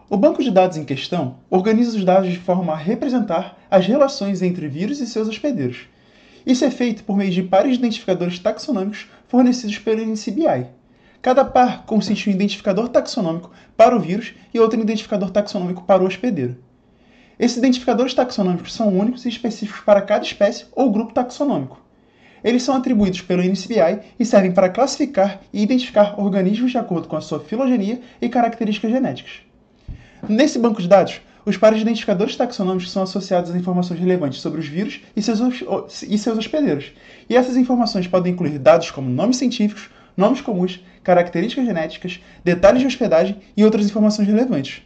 O banco de dados em questão organiza os dados de forma a representar as relações entre vírus e seus hospedeiros. Isso é feito por meio de pares de identificadores taxonômicos fornecidos pelo NCBI. Cada par consiste em um identificador taxonômico para o vírus e outro identificador taxonômico para o hospedeiro. Esses identificadores taxonômicos são únicos e específicos para cada espécie ou grupo taxonômico. Eles são atribuídos pelo NCBI e servem para classificar e identificar organismos de acordo com a sua filogenia e características genéticas. Nesse banco de dados, os pares de identificadores taxonômicos são associados a informações relevantes sobre os vírus e seus hospedeiros, e essas informações podem incluir dados como nomes científicos, nomes comuns, características genéticas, detalhes de hospedagem e outras informações relevantes.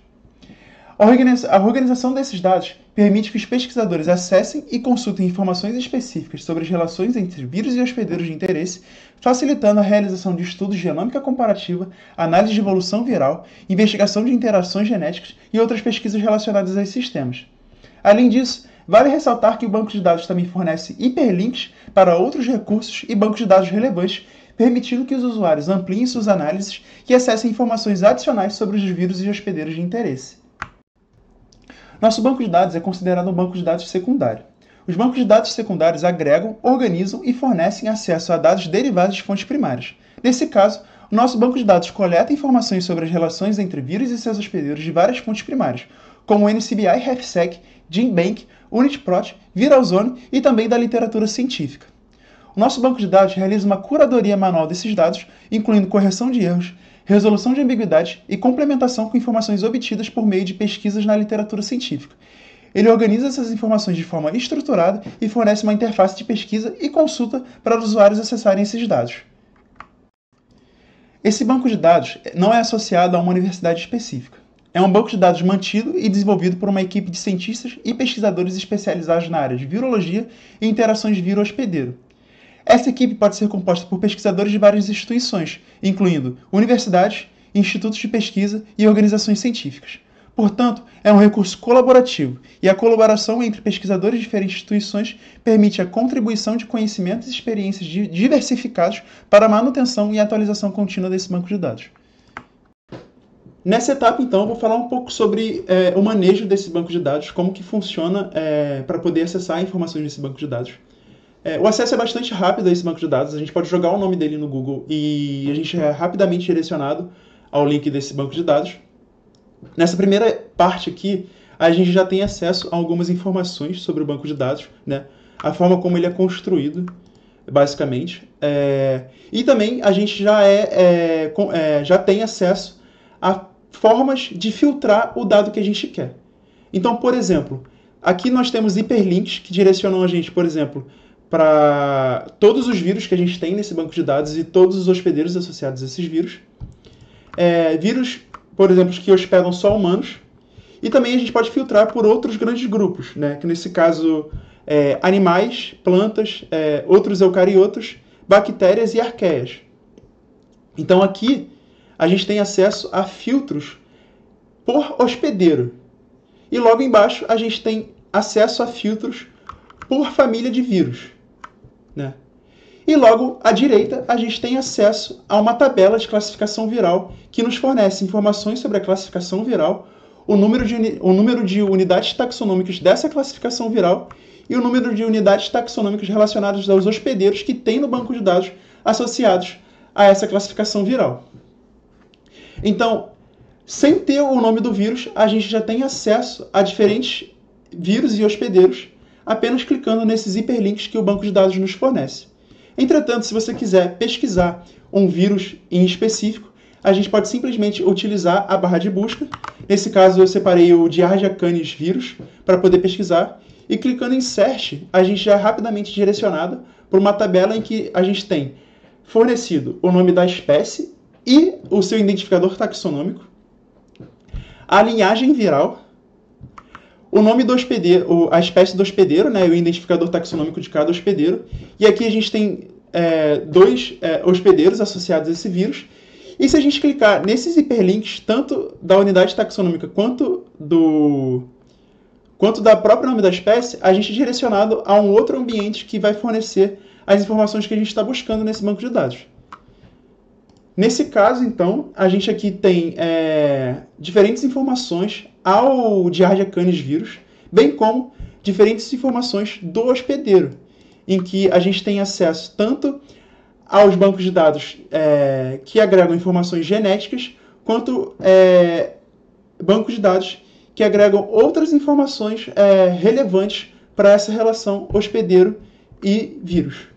A organização desses dados permite que os pesquisadores acessem e consultem informações específicas sobre as relações entre vírus e hospedeiros de interesse, facilitando a realização de estudos de genômica comparativa, análise de evolução viral, investigação de interações genéticas e outras pesquisas relacionadas a esses sistemas. Além disso, vale ressaltar que o banco de dados também fornece hiperlinks para outros recursos e bancos de dados relevantes, permitindo que os usuários ampliem suas análises e acessem informações adicionais sobre os vírus e hospedeiros de interesse. Nosso banco de dados é considerado um banco de dados secundário. Os bancos de dados secundários agregam, organizam e fornecem acesso a dados derivados de fontes primárias. Nesse caso, o nosso banco de dados coleta informações sobre as relações entre vírus e seus hospedeiros de várias fontes primárias, como o NCBI RefSeq, GenBank, UnitProt, ViralZone e também da literatura científica. O nosso banco de dados realiza uma curadoria manual desses dados, incluindo correção de erros, resolução de ambiguidades e complementação com informações obtidas por meio de pesquisas na literatura científica. Ele organiza essas informações de forma estruturada e fornece uma interface de pesquisa e consulta para os usuários acessarem esses dados. Esse banco de dados não é associado a uma universidade específica. É um banco de dados mantido e desenvolvido por uma equipe de cientistas e pesquisadores especializados na área de virologia e interações vírus-hospedeiro. Essa equipe pode ser composta por pesquisadores de várias instituições, incluindo universidades, institutos de pesquisa e organizações científicas. Portanto, é um recurso colaborativo, e a colaboração entre pesquisadores de diferentes instituições permite a contribuição de conhecimentos e experiências diversificados para a manutenção e atualização contínua desse banco de dados. Nessa etapa, então, eu vou falar um pouco sobre o manejo desse banco de dados, como que funciona para poder acessar informações desse banco de dados. O acesso é bastante rápido a esse banco de dados. A gente pode jogar o nome dele no Google e a gente é rapidamente direcionado ao link desse banco de dados. Nessa primeira parte aqui, a gente já tem acesso a algumas informações sobre o banco de dados, né? A forma como ele é construído, basicamente. E também a gente já tem acesso a formas de filtrar o dado que a gente quer. Então, por exemplo, aqui nós temos hiperlinks que direcionam a gente, por exemplo, para todos os vírus que a gente tem nesse banco de dados e todos os hospedeiros associados a esses vírus. Vírus, por exemplo, que hospedam só humanos. E também a gente pode filtrar por outros grandes grupos, né? Que nesse caso, animais, plantas, outros eucariotos, bactérias e arqueias. Então aqui a gente tem acesso a filtros por hospedeiro. E logo embaixo a gente tem acesso a filtros por família de vírus, né? E logo à direita a gente tem acesso a uma tabela de classificação viral que nos fornece informações sobre a classificação viral, o número de unidades taxonômicas dessa classificação viral e o número de unidades taxonômicas relacionadas aos hospedeiros que tem no banco de dados associados a essa classificação viral. Então, sem ter o nome do vírus, a gente já tem acesso a diferentes vírus e hospedeiros apenas clicando nesses hiperlinks que o banco de dados nos fornece. Entretanto, se você quiser pesquisar um vírus em específico, a gente pode simplesmente utilizar a barra de busca. Nesse caso, eu separei o Giardia canis vírus para poder pesquisar. E clicando em Search, a gente já é rapidamente direcionado para uma tabela em que a gente tem fornecido o nome da espécie e o seu identificador taxonômico, a linhagem viral, o nome do hospedeiro, a espécie do hospedeiro, né, o identificador taxonômico de cada hospedeiro. E aqui a gente tem dois hospedeiros associados a esse vírus. E se a gente clicar nesses hiperlinks, tanto da unidade taxonômica quanto da própria nome da espécie, a gente é direcionado a um outro ambiente que vai fornecer as informações que a gente está buscando nesse banco de dados. Nesse caso, então, a gente aqui tem diferentes informações ao Giardia canis vírus, bem como diferentes informações do hospedeiro, em que a gente tem acesso tanto aos bancos de dados que agregam informações genéticas, quanto bancos de dados que agregam outras informações relevantes para essa relação hospedeiro e vírus.